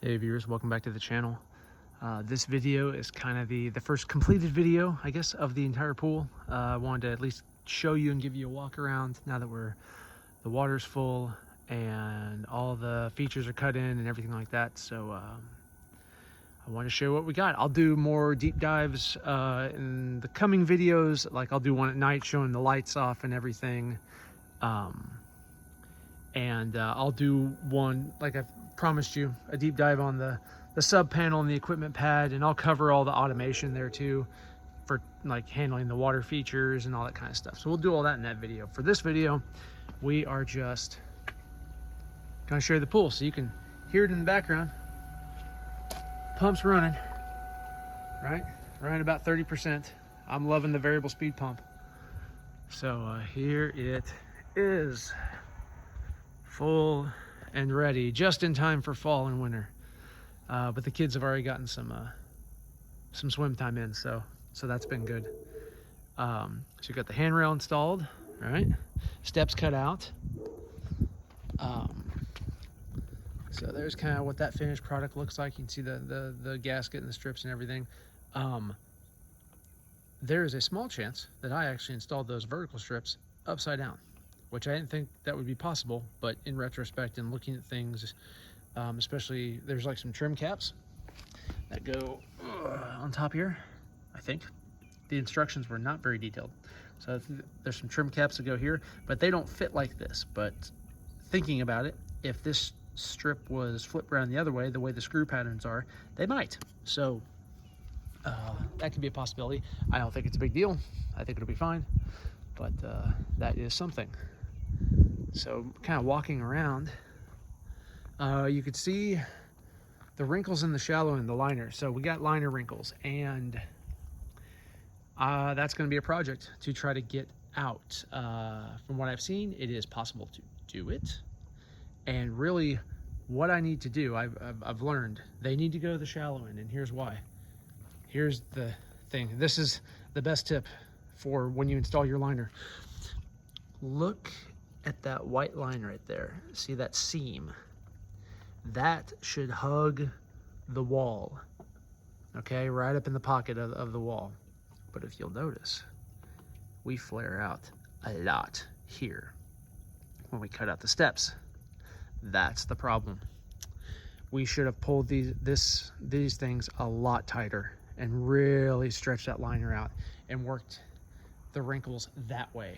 Hey viewers, welcome back to the channel. This video is kind of the first completed video, I guess, of the entire pool. I wanted to at least show you and give you a walk around now that the water's full and all the features are cut in and everything like that. So I want to show what we got. I'll do more deep dives in the coming videos. Like I'll do one at night showing the lights off and everything. I'll do one, like I've promised you, a deep dive on the sub panel and the equipment pad, and I'll cover all the automation there too for like handling the water features and all that kind of stuff. So we'll do all that in that video. For this video, we are just gonna show you the pool so you can hear it in the background. Pump's running, right? Running about 30%. I'm loving the variable speed pump. So here it is, full and ready, just in time for fall and winter. But the kids have already gotten some swim time in, so that's been good. So you got the handrail installed, right? Steps cut out. So there's kind of what that finished product looks like. You can see the gasket and the strips and everything. There is a small chance that I actually installed those vertical strips upside down, which I didn't think that would be possible, but in retrospect and looking at things, especially there's like some trim caps that go on top here. I think the instructions were not very detailed, so there's some trim caps that go here, but they don't fit like this. But thinking about it, if this strip was flipped around the other way, the way the screw patterns are, they might. So that could be a possibility. I don't think it's a big deal. I think it'll be fine, but that is something. So kind of walking around, you could see the wrinkles in the shallow end, the liner. So we got liner wrinkles, and that's going to be a project to try to get out. From what I've seen, it is possible to do it. And really what I need to do, I've learned they need to go to the shallow end, and here's why. Here's the thing. This is the best tip for when you install your liner. Look at that white line right there. See that seam? That should hug the wall, okay? Right up in the pocket of the wall. But if you'll notice, we flare out a lot here when we cut out the steps. That's the problem. We should have pulled these things a lot tighter and really stretched that liner out and worked the wrinkles that way,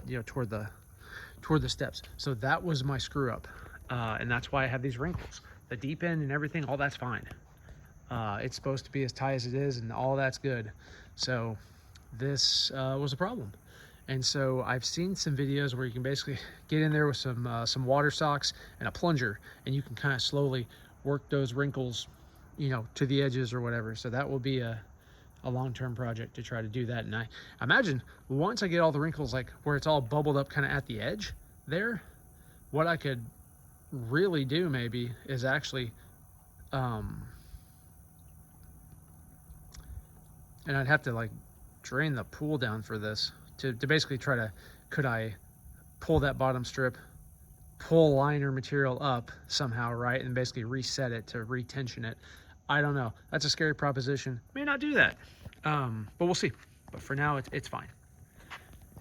you know, toward the steps. So that was my screw up, and that's why I have these wrinkles. The deep end and everything, all that's fine. It's supposed to be as tight as it is, and all that's good. So this was a problem. And so I've seen some videos where you can basically get in there with some water socks and a plunger, and you can kind of slowly work those wrinkles, you know, to the edges or whatever. So that will be a long-term project to try to do that. And I imagine once I get all the wrinkles, like where it's all bubbled up kind of at the edge there, what I could really do maybe is actually and I'd have to like drain the pool down for this to basically try to, could I pull that bottom strip, pull liner material up somehow, right, and basically reset it to retension it. I don't know. That's a scary proposition. May not do that, but we'll see. But for now, it's fine.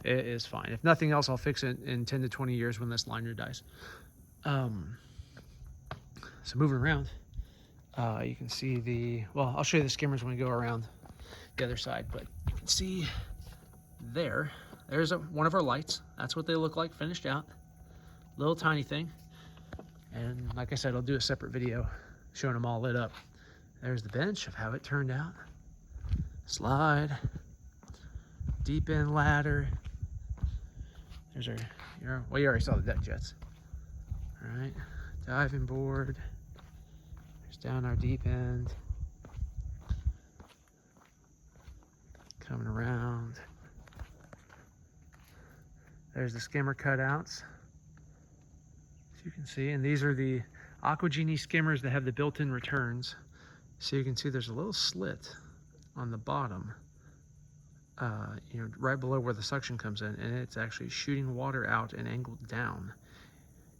It is fine. If nothing else, I'll fix it in 10 to 20 years when this liner dies. So moving around, you can see well, I'll show you the skimmers when we go around the other side, but you can see there's one of our lights. That's what they look like finished out. Little tiny thing. And like I said, I'll do a separate video showing them all lit up. There's the bench of how it turned out. Slide, deep end ladder. There's well, you already saw the deck jets. All right, diving board. There's down our deep end. Coming around. There's the skimmer cutouts, as you can see, and these are the Aqua Genie skimmers that have the built-in returns. So you can see there's a little slit on the bottom, you know, right below where the suction comes in, and it's actually shooting water out and angled down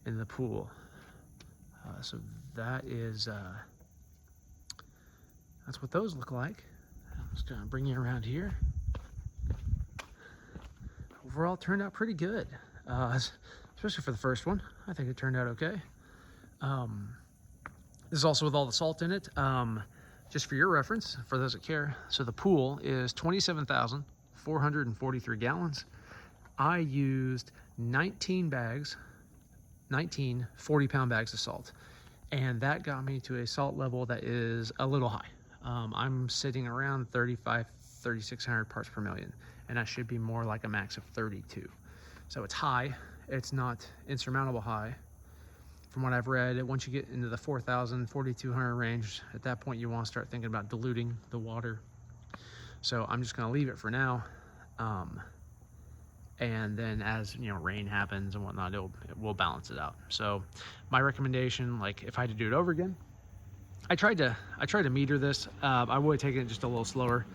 in the pool. So that is, that's what those look like. I'm just gonna bring you around here. Overall, turned out pretty good, especially for the first one. I think it turned out okay. This is also with all the salt in it. Just for your reference, for those that care, so the pool is 27,443 gallons. I used 19 bags, 19 40-pound bags of salt, and that got me to a salt level that is a little high. I'm sitting around 3,600 parts per million, and I should be more like a max of 32. So it's high. It's not insurmountable high. From what I've read, once you get into the 4,000, 4,200 range, at that point you want to start thinking about diluting the water. So I'm just going to leave it for now. And then as rain happens and whatnot, we'll balance it out. So my recommendation, like if I had to do it over again, I tried to meter this. I would have taken it just a little slower.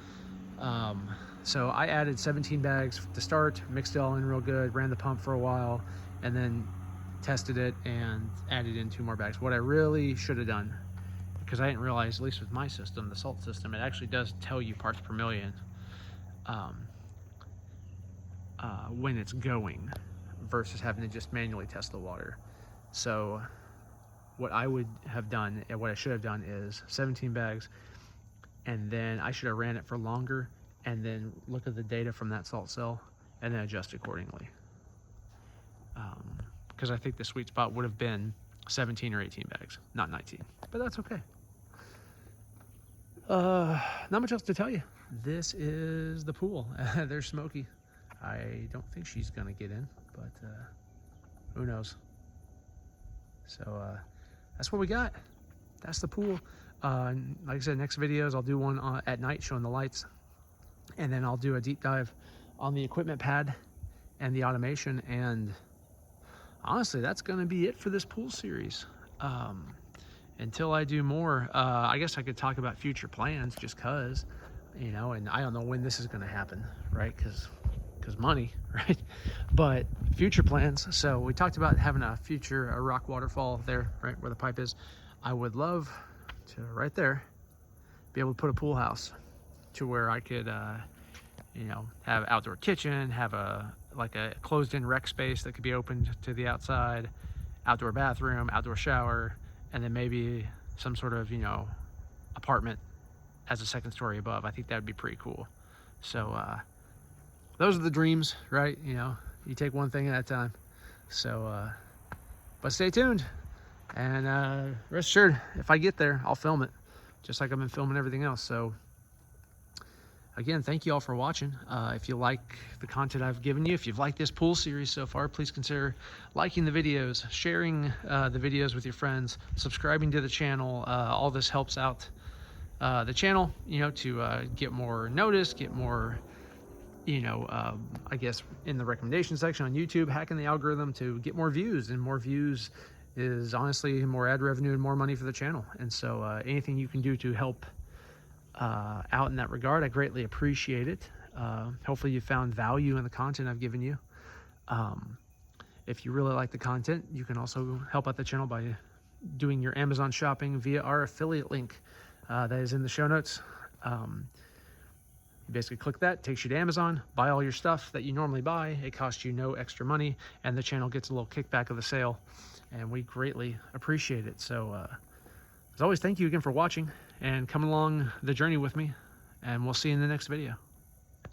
So I added 17 bags to start, mixed it all in real good, ran the pump for a while, and then tested it and added in 2 more bags. What I really should have done, because I didn't realize, at least with my system, the salt system, it actually does tell you parts per million when it's going versus having to just manually test the water. So what I would have done, and what I should have done, is 17 bags, and then I should have ran it for longer and then look at the data from that salt cell and then adjust accordingly. Because I think the sweet spot would have been 17 or 18 bags, not 19, but that's okay. Not much else to tell you. This is the pool. There's Smokey. I don't think she's gonna get in, but who knows. So that's what we got. That's the pool. Like I said, next videos I'll do one at night showing the lights, and then I'll do a deep dive on the equipment pad and the automation. And honestly, that's going to be it for this pool series. Until I do more, I guess I could talk about future plans, just cause, and I don't know when this is going to happen, right? Because money, right? But future plans. So we talked about having a rock waterfall there, right where the pipe is. I would love to, right there, be able to put a pool house to where I could, have outdoor kitchen, have a closed-in rec space that could be opened to the outside, outdoor bathroom, outdoor shower, and then maybe some sort of, apartment as a second story above. I think that would be pretty cool. So those are the dreams, right? You take one thing at a time. So, but stay tuned, and rest assured, if I get there, I'll film it, just like I've been filming everything else. So again, thank you all for watching. If you like the content I've given you, if you've liked this pool series so far, please consider liking the videos, sharing the videos with your friends, subscribing to the channel. All this helps out the channel, to get more notice, get more, I guess in the recommendation section on YouTube, hacking the algorithm to get more views, and more views is honestly more ad revenue and more money for the channel. And so anything you can do to help out in that regard, I greatly appreciate it. Hopefully you found value in the content I've given you. If you really like the content, you can also help out the channel by doing your Amazon shopping via our affiliate link that is in the show notes. You basically click that, takes you to Amazon, buy all your stuff that you normally buy. It costs you no extra money, and the channel gets a little kickback of the sale, and we greatly appreciate it. So as always, thank you again for watching and come along the journey with me, and we'll see you in the next video.